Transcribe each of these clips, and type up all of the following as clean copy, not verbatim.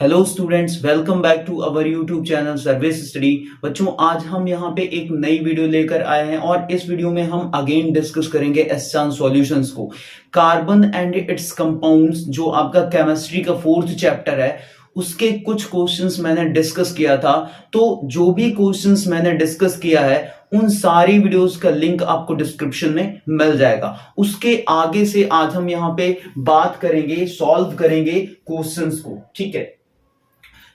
Hello students, welcome back to our YouTube channel service study. बच्चों, आज हम यहाँ पे एक नई वीडियो लेकर आए हैं और इस वीडियो में हम अगेन डिस्कस करेंगे एस-चांस सॉल्यूशंस को। कार्बन एंड इट्स कंपाउंड्स, जो आपका केमिस्ट्री का 4th चैप्टर है, उसके कुछ क्वेश्चंस मैंने डिस्कस किया था। तो जो भी क्वेश्चंस मैंने डिस्कस किया है उन सारी वीडियोस का लिंक आपको डिस्क्रिप्शन में मिल जाएगा। उसके आगे से आज हम यहाँ पे बात करेंगे, सॉल्व करेंगे क्वेश्चंस को। ठीक है,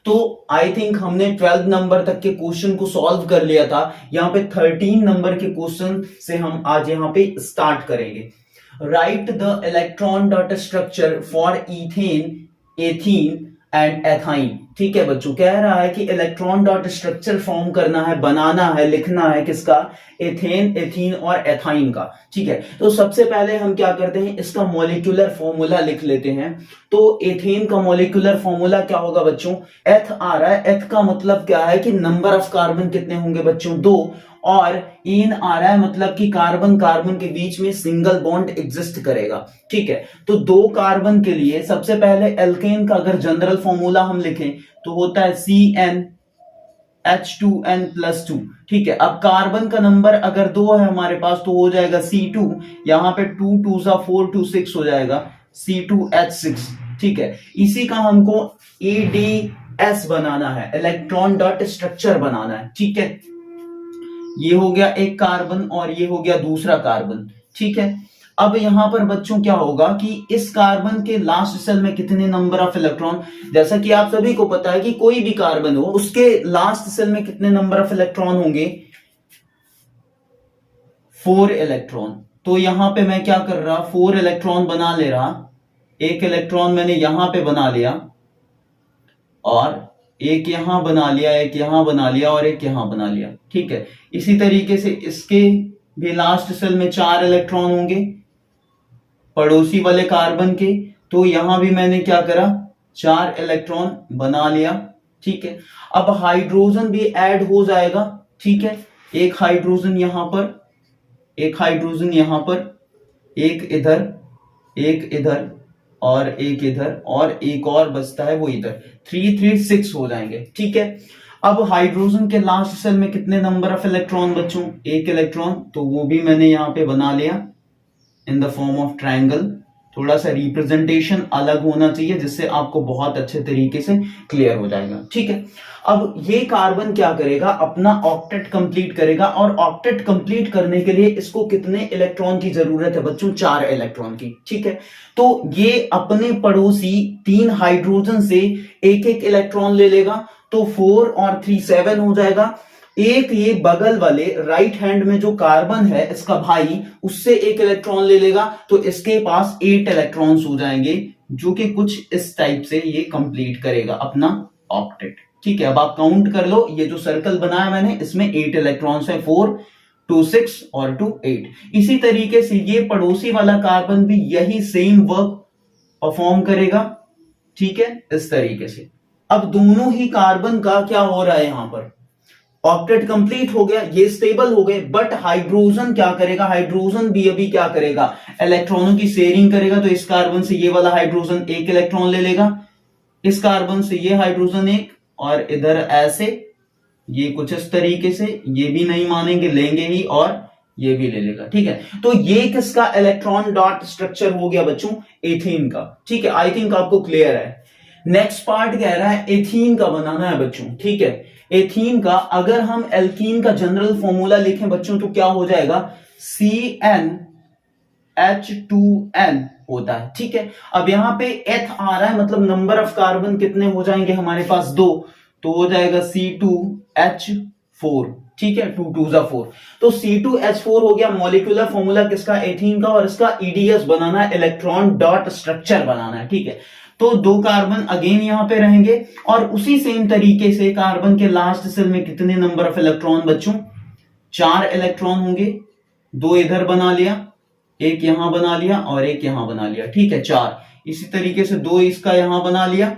तो आई थिंक हमने 12 नंबर तक के क्वेश्चन को सॉल्व कर लिया था। यहाँ पे 13 नंबर के क्वेश्चन से हम आज यहाँ पे स्टार्ट करेंगे। Right the electron dot structure for ethane, ethene and ethyne. ठीक है बच्चों, कह रहा है कि इलेक्ट्रॉन डॉट स्ट्रक्चर फॉर्म करना है, बनाना है, लिखना है किसका? एथेन, एथीन और एथाइन का। ठीक है, तो सबसे पहले हम क्या करते हैं, इसका मॉलिक्यूलर फॉर्मूला लिख लेते हैं। तो एथेन का मॉलिक्यूलर फॉर्मूला क्या होगा बच्चों? एथ आ रहा है। एथ का मतलब क्या है कि नंबर ऑफ कार्बन कितने होंगे बच्चों? 2। और इन आ रहा है मतलब कि कार्बन कार्बन के बीच में सिंगल बॉन्ड एग्जिस्ट करेगा। ठीक है, तो 2 कार्बन के लिए सबसे पहले एल्केन का अगर जनरल फॉर्मूला हम लिखें तो होता है CnH2n+2। ठीक है, अब कार्बन का नंबर अगर 2 है हमारे पास तो हो जाएगा C2। यहां पे 2 2 4 2 6 हो जाएगा C2H6। ठीक है, इसी का हमको EDS बनाना है, इलेक्ट्रॉन डॉट स्ट्रक्चर बनाना है। ठीक है, ये हो गया एक कार्बन और ये हो गया दूसरा कार्बन। ठीक है, अब यहां पर बच्चों क्या होगा कि इस कार्बन के लास्ट सेल में कितने नंबर ऑफ इलेक्ट्रॉन, जैसा कि आप सभी को पता है कि कोई भी कार्बन हो उसके लास्ट सेल में कितने नंबर ऑफ इलेक्ट्रॉन होंगे? 4 इलेक्ट्रॉन। तो यहां पे मैं क्या कर रहा, 4 इलेक्ट्रॉन बना ले रहा। एक इलेक्ट्रॉन मैंने यहां पे बना लिया और एक यहां बना लिया, एक यहां बना लिया और एक यहां बना लिया। ठीक है, इसी तरीके से इसके भी लास्ट सेल में 4 इलेक्ट्रॉन होंगे पड़ोसी वाले कार्बन के। तो यहां भी मैंने क्या करा, 4 इलेक्ट्रॉन बना लिया। ठीक है, अब हाइड्रोजन भी ऐड हो जाएगा। ठीक है, एक हाइड्रोजन यहां पर, एक हाइड्रोजन यहां पर, एक इधर, एक इधर और एक इधर और एक और बचता है वो इधर। 3 3 6 हो जाएंगे। ठीक है, अब हाइड्रोजन के लास्ट सेल में कितने नंबर ऑफ इलेक्ट्रॉन बच्चों? 1 इलेक्ट्रॉन। तो वो भी मैंने यहां पे बना लिया in the form of triangle. थोड़ा सा रिप्रेजेंटेशन अलग होना चाहिए जिससे आपको बहुत अच्छे तरीके से क्लियर हो जाएगा। ठीक है, अब ये कार्बन क्या करेगा, अपना ऑक्टेट कंप्लीट करेगा और ऑक्टेट कंप्लीट करने के लिए इसको कितने इलेक्ट्रॉन की जरूरत है बच्चों? 4 इलेक्ट्रॉन की। ठीक है, तो ये अपने पड़ोसी 3 हाइड्रोजन से एक एक इलेक्ट्रॉन ले लेगा। तो 4 और 3 7 हो जाएगा। एक ये बगल वाले राइट हैंड में जो कार्बन है इसका भाई, उससे एक इलेक्ट्रॉन ले लेगा तो इसके पास 8 इलेक्ट्रॉन्स हो जाएंगे, जो कि कुछ इस टाइप से ये कंप्लीट करेगा अपना ऑक्टेट। ठीक है, अब आप काउंट कर लो, ये जो सर्कल बनाया मैंने इसमें 8 इलेक्ट्रॉन्स है, 4 2 6 और 2 8। इसी तरीके से ये पड़ोसी वाला कार्बन भी यही सेम वर्क परफॉर्म करेगा। ठीक है, इस तरीके से। अब दोनों ही कार्बन का क्या हो रहा है, यहां पर ऑक्टेट कंप्लीट हो गया, ये स्टेबल हो गए। बट हाइड्रोजन क्या करेगा, हाइड्रोजन भी अभी क्या करेगा, इलेक्ट्रॉनों की शेयरिंग करेगा। तो इस कार्बन से ये वाला हाइड्रोजन 1 इलेक्ट्रॉन ले लेगा, इस कार्बन से ये हाइड्रोजन 1 और इधर ऐसे, ये कुछ इस तरीके से, ये भी नहीं मानेंगे, लेंगे ही और ये भी ले लेगा। ठीक है, तो ये किसका इलेक्ट्रॉन डॉट स्ट्रक्चर हो गया बच्चों? एथीन का। ठीक है, आई थिंक आपको क्लियर है। नेक्स्ट पार्ट कह रहा है एथीन का बनाना है बच्चों। ठीक है, एथीन का अगर हम एल्कीन का जनरल फॉर्मूला लिखें बच्चों तो क्या हो जाएगा? CnH2n होता है। ठीक है, अब यहां पे एथ आ रहा है मतलब नंबर ऑफ कार्बन कितने हो जाएंगे हमारे पास? 2। तो हो जाएगा C2H4। ठीक है, 2 2 4। तो C2H4 हो गया मॉलिक्यूलर फॉर्मूला किसका? एथीन का। और इसका EDS बनाना है, इलेक्ट्रॉन डॉट स्ट्रक्चर बनाना है। ठीक है, तो 2 कार्बन अगेन यहां पे रहेंगे और उसी सेम तरीके से कार्बन के लास्ट सेल में कितने नंबर ऑफ इलेक्ट्रॉन बच्चों? 4 इलेक्ट्रॉन होंगे। 2 इधर बना लिया, एक यहां बना लिया और एक यहां बना लिया। ठीक है, 4। इसी तरीके से 2 इसका यहां बना लिया,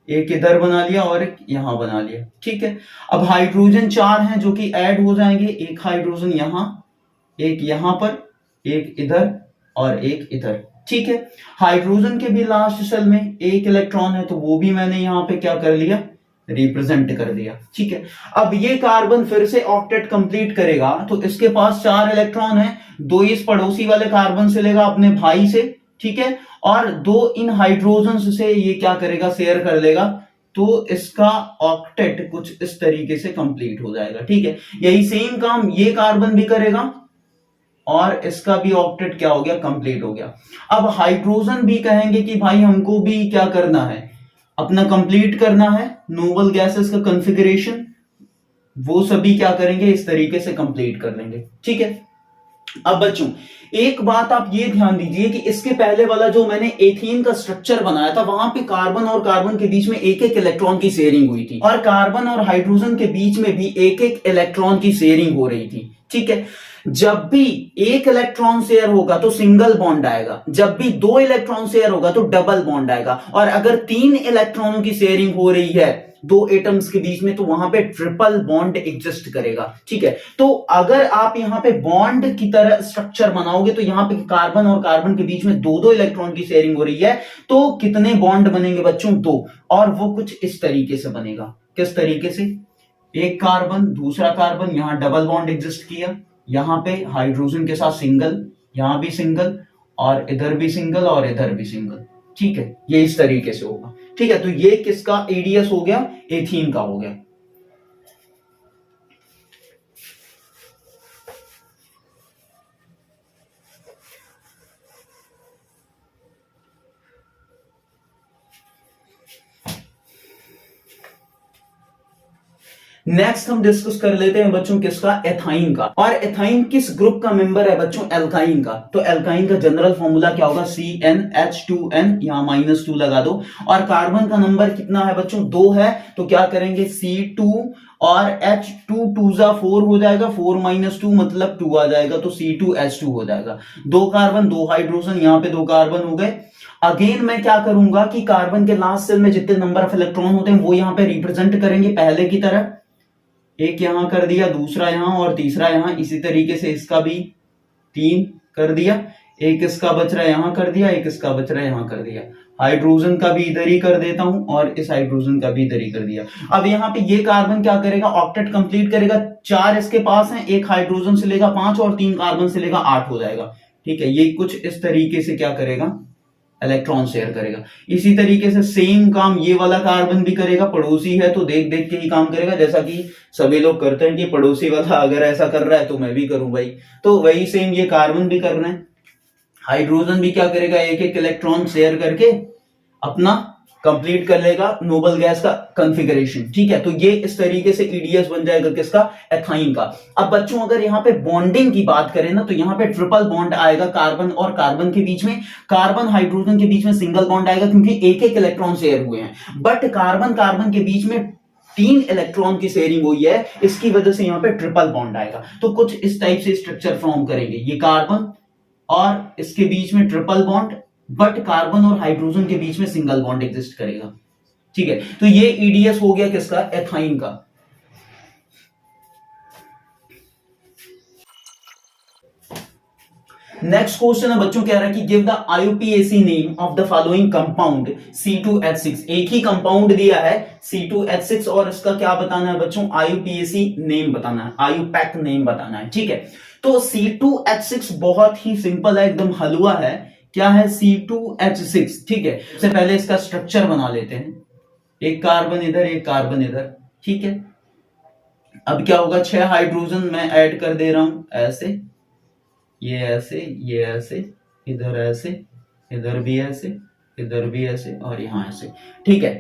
एक इधर बना लिया और एक यहां बना लिया। ठीक है, अब हाइड्रोजन 4 हैं जो कि ऐड हो जाएंगे। एक हाइड्रोजन यहां, एक यहां पर, एक इधर और एक इधर। ठीक है। हाइड्रोजन के भी लास्ट शेल में एक इलेक्ट्रॉन है, तो वो भी मैंने यहां पे क्या कर लिया, रिप्रेजेंट कर दिया। ठीक है। अब ये कार्बन फिर से ऑक्टेट कंप्लीट करेगा, तो इसके पास 4 इलेक्ट्रॉन है, 2 इस पड़ोसी वाले कार्बन से लेगा अपने भाई से, ठीक है, और 2 इन हाइड्रोजन से ये क्या करेगा, शेयर कर लेगा, तो इसका ऑक्टेट कुछ इस तरीके से कंप्लीट हो जाएगा। ठीक है। यही सेम काम ये कार्बन भी करेगा और इसका भी ऑक्टेट क्या हो गया, कंप्लीट हो गया। अब हाइड्रोजन भी कहेंगे कि भाई हमको भी क्या करना है, अपना कंप्लीट करना है नोबल गैसेस का कॉन्फ़िगरेशन, वो सभी क्या करेंगे, इस तरीके से कंप्लीट कर लेंगे। ठीक है। अब बच्चों एक बात आप ये ध्यान दीजिए कि इसके पहले वाला जो मैंने एथीन का स्ट्रक्चर बनाया था, वहां पे कार्बन और कार्बन के बीच में एक एक इलेक्ट्रॉन की शेयरिंग हुई थी, और कार्बन और हाइड्रोजन के बीच में भी एक एक इलेक्ट्रॉन की शेयरिंग हो रही थी। ठीक है। जब भी एक इलेक्ट्रॉन शेयर होगा तो सिंगल बॉन्ड आएगा, जब भी 2 इलेक्ट्रॉन शेयर होगा तो डबल बॉन्ड आएगा, और अगर 3 इलेक्ट्रॉनों की शेयरिंग हो रही है 2 एटम्स के बीच में, तो वहां पे ट्रिपल बॉन्ड एग्जिस्ट करेगा। ठीक है। तो अगर आप यहां पे बॉन्ड की तरह स्ट्रक्चर बनाओगे, तो यहां पे कार्बन और कार्बन के बीच में 2-2 इलेक्ट्रॉन की शेयरिंग हो रही है, तो कितने बॉन्ड बनेंगे बच्चों, 2, और वो कुछ इस तरीके से बनेगा। किस तरीके से, एक कार्बन दूसरा कार्बन, यहां डबल बॉन्ड एग्जिस्ट किया, यहां पे हाइड्रोजन के साथ सिंगल, यहां भी सिंगल, और इधर भी सिंगल और इधर भी सिंगल। ठीक है। ये इस तरीके से होगा। ठीक है। तो ये किसका एडीएस हो गया, एथीन का हो गया। नेक्स्ट हम डिस्कस कर लेते हैं बच्चों किसका, एथाइन का। और एथाइन किस ग्रुप का मेंबर है बच्चों, एल्काइन का। तो एल्काइन का जनरल फॉर्मूला क्या होगा, CnH2n, यहां -2 लगा दो, और कार्बन का नंबर कितना है बच्चों, 2 है, तो क्या करेंगे C2 और H2 2 जा 4 हो जाएगा, 4 - 2 मतलब 2 आ जाएगा, तो C2H2 हो जाएगा। 2 कार्बन 2 हाइड्रोजन, यहां पे 2 कार्बन हो गए। अगेन मैं क्या करूंगा कि कार्बन के लास्ट सेल में जितने नंबर ऑफ इलेक्ट्रॉन होते हैं वो यहां पे रिप्रेजेंट करेंगे पहले की तरह, एक यहां कर दिया, दूसरा यहां और तीसरा यहां, इसी तरीके से इसका भी 3 कर दिया, एक इसका बच रहा है यहां कर दिया, एक इसका बच रहा है यहां कर दिया। हाइड्रोजन का भी इधर ही कर देता हूं और इस हाइड्रोजन का भी इधर ही कर दिया। अब यहां पे ये कार्बन क्या करेगा, ऑक्टेट कंप्लीट करेगा, 4 इसके पास है, एक हाइड्रोजन से लेगा 5 और 3 कार्बन से लेगा 8 हो जाएगा। ठीक है। ये कुछ इस तरीके से क्या करेगा, इलेक्ट्रॉन शेयर करेगा। इसी तरीके से सेम काम ये वाला कार्बन भी करेगा, पड़ोसी है तो देख देख के ही काम करेगा, जैसा कि सभी लोग करते हैं कि पड़ोसी वाला अगर ऐसा कर रहा है तो मैं भी करूं भाई, तो वही सेम ये कार्बन भी कर रहे हैं। हाइड्रोजन भी क्या करेगा, एक एक इलेक्ट्रॉन शेयर करके अपना कंप्लीट कर लेगा नोबल गैस का कॉन्फ़िगरेशन। ठीक है। तो ये इस तरीके से ईडीएस बन जाएगा किसका, एथाइन का। अब बच्चों अगर यहां पे बॉन्डिंग की बात करें ना, तो यहां पे ट्रिपल बॉन्ड आएगा कार्बन और कार्बन के बीच में, कार्बन हाइड्रोजन के बीच में सिंगल बॉन्ड आएगा क्योंकि एक एक इलेक्ट्रॉन शेयर हुए हैं, बट कार्बन कार्बन के बीच में 3 इलेक्ट्रॉन की शेयरिंग हुई है, इसकी वजह से यहां पे ट्रिपल बॉन्ड आएगा। तो कुछ इस टाइप से स्ट्रक्चर फॉर्म करेंगे, ये कार्बन और इसके बीच में ट्रिपल बॉन्ड, बट कार्बन और हाइड्रोजन के बीच में सिंगल बॉन्ड एग्जिस्ट करेगा। ठीक है। तो ये ईडीएस हो गया किसका, एथाइन का। नेक्स्ट क्वेश्चन है बच्चों, कह रहा है कि give the IUPAC name of the following compound C2H6। एक ही कंपाउंड दिया है C2H6 और इसका क्या बताना है बच्चों, आईयूपीएसी नेम बताना है, आईयूपैक नेम बताना है। ठीक है। तो C2H6 बहुत ही सिंपल है, एकदम हलवा है। क्या है, C2H6। ठीक है। सबसे पहले इसका स्ट्रक्चर बना लेते हैं, एक कार्बन इधर एक कार्बन इधर। ठीक है। अब क्या होगा, 6 हाइड्रोजन मैं ऐड कर दे रहा हूं, ऐसे, ये ऐसे, ये ऐसे, इधर ऐसे, इधर भी ऐसे, इधर भी ऐसे, और यहां ऐसे। ठीक है।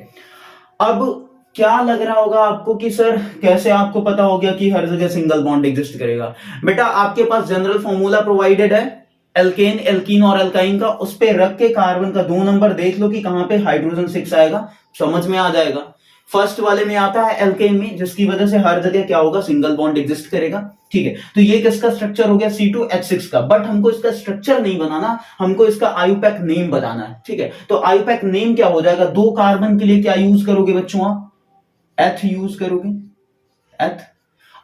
अब क्या लग रहा होगा आपको कि सर कैसे आपको पता हो गया कि हर जगह सिंगल बॉन्ड एग्जिस्ट करेगा। बेटा आपके पास जनरल फॉर्मूला प्रोवाइडेड है एल्केन, एल्कीन और एल्काइन का, उस पे रख के कार्बन का 2 नंबर देख लो कि कहां पे हाइड्रोजन 6 आएगा, समझ में आ जाएगा। फर्स्ट वाले में आता है एल्केन में, जिसकी वजह से हर जगह क्या होगा, सिंगल बॉन्ड एग्जिस्ट करेगा। ठीक है। तो ये किसका स्ट्रक्चर हो गया, C2H6 का। बट हमको इसका स्ट्रक्चर नहीं बनाना, हमको इसका आईयूपैक नेम बताना है। ठीक है। तो आईयूपैक नेम क्या हो जाएगा, 2 कार्बन के लिए क्या यूज करोगे बच्चों, आप एथ यूज करोगे, एथ,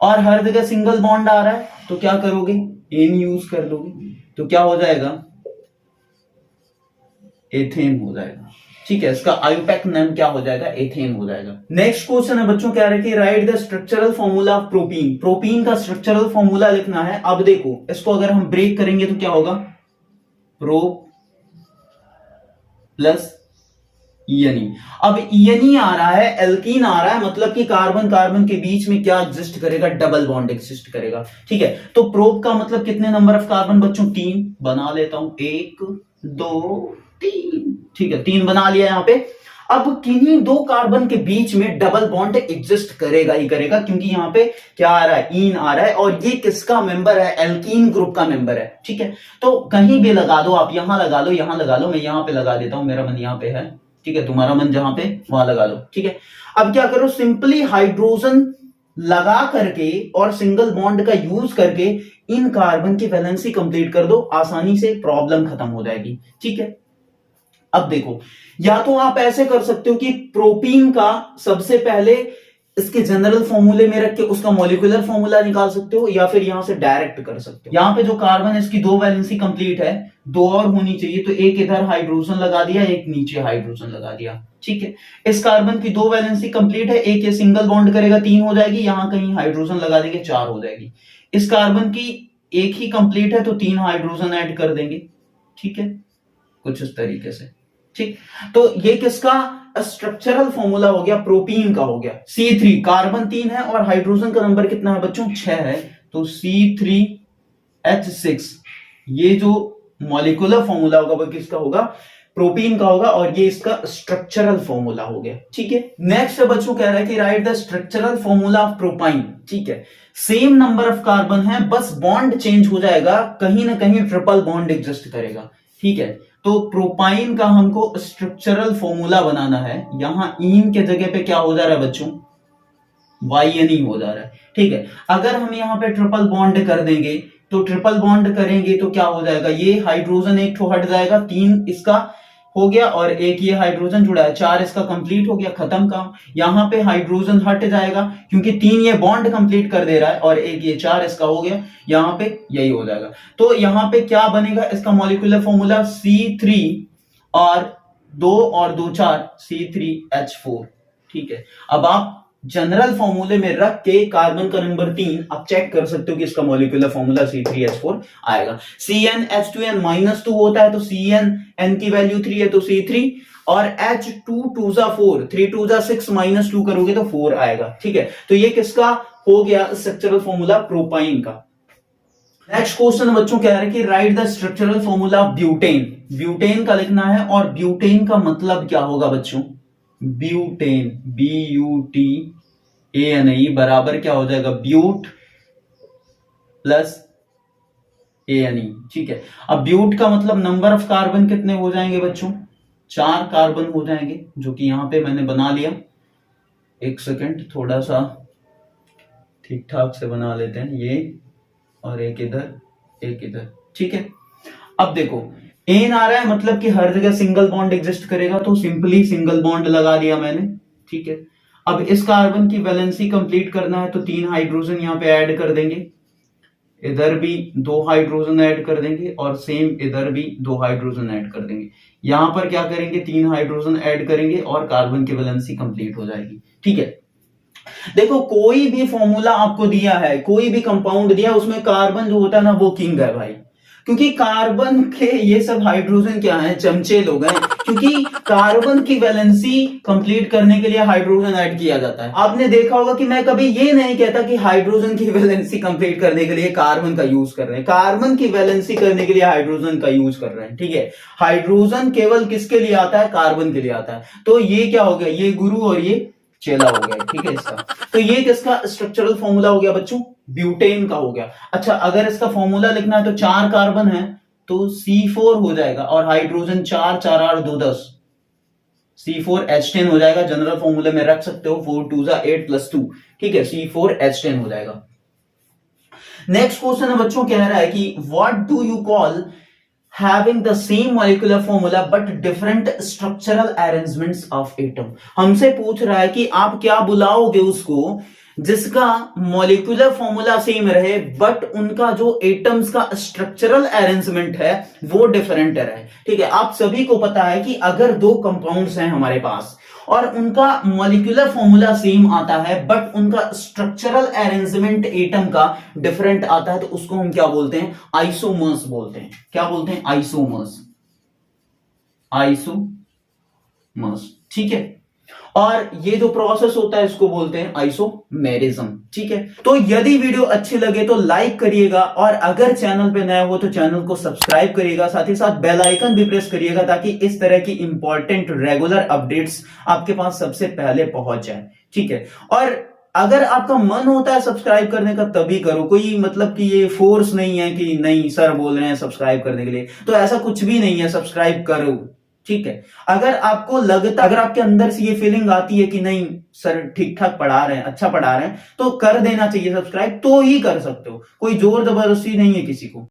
और हर जगह सिंगल बॉन्ड आ रहा है तो क्या करोगे, एन यूज कर लोगे। तो क्या हो जाएगा, एथेन हो जाएगा। ठीक है, इसका आयुपैक नाम क्या हो जाएगा, एथेन हो जाएगा। नेक्स्ट क्वेश्चन है बच्चों, कह रहे हैं कि right the structural formula of propene. Propene का स्ट्रक्चरल फॉर्मूला लिखना है। अब देखो इसको अगर हम ब्रेक करेंगे तो क्या होगा, प्रो प्लस ईएनई। अब ईएनई आ रहा है, एल्कीन आ रहा है, मतलब कि कार्बन कार्बन के बीच में क्या एग्जिस्ट करेगा, डबल बॉन्ड एग्जिस्ट करेगा। ठीक है, तो प्रोप का मतलब कितने नंबर ऑफ कार्बन बच्चों, 3 बना लेता हूं, 1 2 3। ठीक है, 3 बना लिया यहां पे। अब किन्हीं 2 कार्बन के बीच में डबल बॉन्ड एग्जिस्ट करेगा ही करेगा, क्योंकि यहां पे क्या आ रहा है, ईन आ रहा है, और ये किसका मेंबर है, एल्कीन ग्रुप का मेंबर है। ठीक है, तो कहीं भी लगा दो आप, यहां लगा लो, यहां लगा लो, मैं यहां पे लगा देता हूं, मेरा मन यहां पे है। ठीक है, तुम्हारा मन जहां पे वहां लगा लो। ठीक है, अब क्या करो, सिंपली हाइड्रोजन लगा करके और सिंगल बॉन्ड का यूज करके इन कार्बन की वैलेंसी कंप्लीट कर दो, आसानी से प्रॉब्लम खत्म हो जाएगी। ठीक है, अब देखो, या तो आप ऐसे कर सकते हो कि प्रोपीन का सबसे पहले इसके जनरल फॉर्मूले में रख के उसका मॉलिक्यूलर फॉर्मूला निकाल सकते हो, या फिर यहां से डायरेक्ट कर सकते हो। यहां पे जो कार्बन है इसकी 2 वैलेंसी कंप्लीट है, 2 और होनी चाहिए, तो एक इधर हाइड्रोजन लगा दिया, एक नीचे हाइड्रोजन लगा दिया। ठीक है, इस कार्बन की 2 वैलेंसी कंप्लीट है, एक ये सिंगल बॉन्ड करेगा 3 हो जाएगी, यहां कहीं हाइड्रोजन लगा देंगे 4 हो जाएगी। इस कार्बन की एक ही कंप्लीट है, तो 3 हाइड्रोजन ऐड कर देंगे। ठीक है, कुछ इस तरीके से। ठीक, तो ये किसका स्ट्रक्चरल फॉर्मूला हो गया, प्रोपीन का हो गया। C3 कार्बन 3 है और हाइड्रोजन का नंबर कितना है बच्चों, 6 है, तो C3H6 ये जो मॉलिक्यूलर फॉर्मूला होगा वो किसका होगा, प्रोपीन का होगा, और ये इसका स्ट्रक्चरल फॉर्मूला हो गया। ठीक है, नेक्स्ट बच्चों कह रहा है कि right the structural formula of propyne. ठीक है, सेम नंबर ऑफ कार्बन है, बस बॉन्ड चेंज हो जाएगा, कहीं ना कहीं ट्रिपल बॉन्ड एग्जिस्ट करेगा। ठीक है, तो प्रोपाइन का हमको स्ट्रक्चरल फॉर्मूला बनाना है। यहां इन के जगह पे क्या हो जा रहा है बच्चों, YNE हो जा रहा है। ठीक है, अगर हम यहां पे ट्रिपल बॉन्ड कर देंगे, तो ट्रिपल बॉन्ड करेंगे तो क्या हो जाएगा, ये हाइड्रोजन एक ठो हट जाएगा, 3 इसका हो गया, और एक ये हाइड्रोजन जुड़ा है, 4 इसका कंप्लीट हो गया, खत्म काम। यहां पे हाइड्रोजन हट जाएगा क्योंकि 3 ये बॉन्ड कंप्लीट कर दे रहा है, और एक ये 4 इसका हो गया, यहां पे यही हो जाएगा। तो यहां पे क्या बनेगा, इसका मॉलिक्यूलर फॉर्मूला C3 और 2 और 2 4 C3H4। ठीक है, अब आप जनरल फॉर्मूले में रख के कार्बन का नंबर 3 आप चेक कर सकते हो कि इसका मॉलिक्यूलर फॉर्मूला C3H4 आएगा। CnH2n -2 होता है, तो CnN की वैल्यू 3 है, तो C3, और H2 2 4 3 2 6 -2 करोगे तो 4 आएगा। ठीक है, तो ये किसका हो गया स्ट्रक्चरल फॉर्मूला, प्रोपाइन का। नेक्स्ट क्वेश्चन बच्चों कह रहे हैं कि right the structural formula of butane. Butane का लिखना है, और ब्यूटेन का मतलब क्या होगा बच्चों, ब्यूटेन BUTANE बराबर क्या हो जाएगा, ब्यूट प्लस ANE। ठीक है, अब ब्यूट का मतलब नंबर ऑफ कार्बन कितने हो जाएंगे बच्चों, 4 कार्बन हो जाएंगे, जो कि यहां पे मैंने बना लिया। एक सेकेंड, थोड़ा सा ठीक ठाक से बना लेते हैं, ये और एक इधर एक इधर। ठीक है, अब देखो एन आ रहा है, मतलब कि हर जगह सिंगल बॉन्ड एग्जिस्ट करेगा, तो सिंपली सिंगल बॉन्ड लगा दिया मैंने। ठीक है, अब इस कार्बन की वैलेंसी कंप्लीट करना है, तो 3 हाइड्रोजन यहां पे ऐड कर देंगे, इधर भी 2 हाइड्रोजन ऐड कर देंगे, और सेम इधर भी 2 हाइड्रोजन ऐड कर देंगे। यहां पर क्या करेंगे, 3 हाइड्रोजन ऐड करेंगे, और कार्बन की वैलेंसी कंप्लीट हो जाएगी। ठीक है, देखो कोई भी फॉर्मूला आपको दिया है, कोई भी कंपाउंड दिया, उसमें कार्बन जो होता है ना वो किंग है भाई, क्योंकि कार्बन के ये सब हाइड्रोजन क्या है, चमचे लोग हैं, क्योंकि कार्बन की वैलेंसी कंप्लीट करने के लिए हाइड्रोजन ऐड किया जाता है। आपने देखा होगा कि मैं कभी ये नहीं कहता कि हाइड्रोजन की वैलेंसी कंप्लीट करने के लिए कार्बन का यूज कर रहे हैं, कार्बन की वैलेंसी करने के लिए हाइड्रोजन का यूज कर रहे हैं। ठीक है, हाइड्रोजन केवल किसके लिए आता है, कार्बन के लिए आता है। तो ये क्या हो गया, ये गुरु और ये चेला हो गया। ठीक है, इसका तो ये किसका स्ट्रक्चरल फॉर्मूला हो गया बच्चों, ब्यूटेन का हो गया। अच्छा, अगर इसका फॉर्मूला लिखना है तो 4 कार्बन है, तो C4 हो जाएगा, और हाइड्रोजन 4 4 8 2 10 C4H10 हो जाएगा। जनरल फॉर्मूले में रख सकते हो, 4 2 8 + 2। ठीक है, C4H10 हो जाएगा। नेक्स्ट क्वेश्चन है बच्चों, कह रहा है कि what do you call having the same molecular formula but different structural arrangements of atom। हमसे पूछ रहा है कि आप क्या बुलाओगे उसको जिसका मॉलिक्यूलर फॉर्मूला सेम रहे बट उनका जो एटम्स का स्ट्रक्चरल अरेंजमेंट है वो डिफरेंट रहे। ठीक है, आप सभी को पता है कि अगर दो कंपाउंड्स हैं हमारे पास और उनका मॉलिक्यूलर फॉर्मूला सेम आता है बट उनका स्ट्रक्चरल अरेंजमेंट एटम का डिफरेंट आता है तो उसको हम क्या बोलते हैं? आइसोमर्स बोलते हैं। क्या बोलते हैं? आइसोमर्स। आइसोमर्स, ठीक है। और ये जो प्रोसेस होता है इसको बोलते हैं आइसोमेरिज्म। ठीक है, तो यदि वीडियो अच्छी लगे तो लाइक करिएगा और अगर चैनल पे नया हो तो चैनल को सब्सक्राइब करिएगा, साथ ही साथ बेल आइकन भी प्रेस करिएगा ताकि इस तरह की इंपॉर्टेंट रेगुलर अपडेट्स आपके पास सबसे पहले पहुंच जाए। ठीक है, और अगर आपका मन होता है सब्सक्राइब करने का तभी करो, कोई मतलब कि ये फोर्स नहीं है कि नहीं सर बोल रहे हैं सब्सक्राइब करने के लिए, तो ऐसा कुछ भी नहीं है, सब्सक्राइब करो। ठीक है, अगर आपको लगता, अगर आपके अंदर से ये फीलिंग आती है कि नहीं सर ठीक ठाक पढ़ा रहे हैं, अच्छा पढ़ा रहे हैं, तो कर देना चाहिए सब्सक्राइब, तो ही कर सकते हो, कोई जोर जबरदस्ती नहीं है किसी को।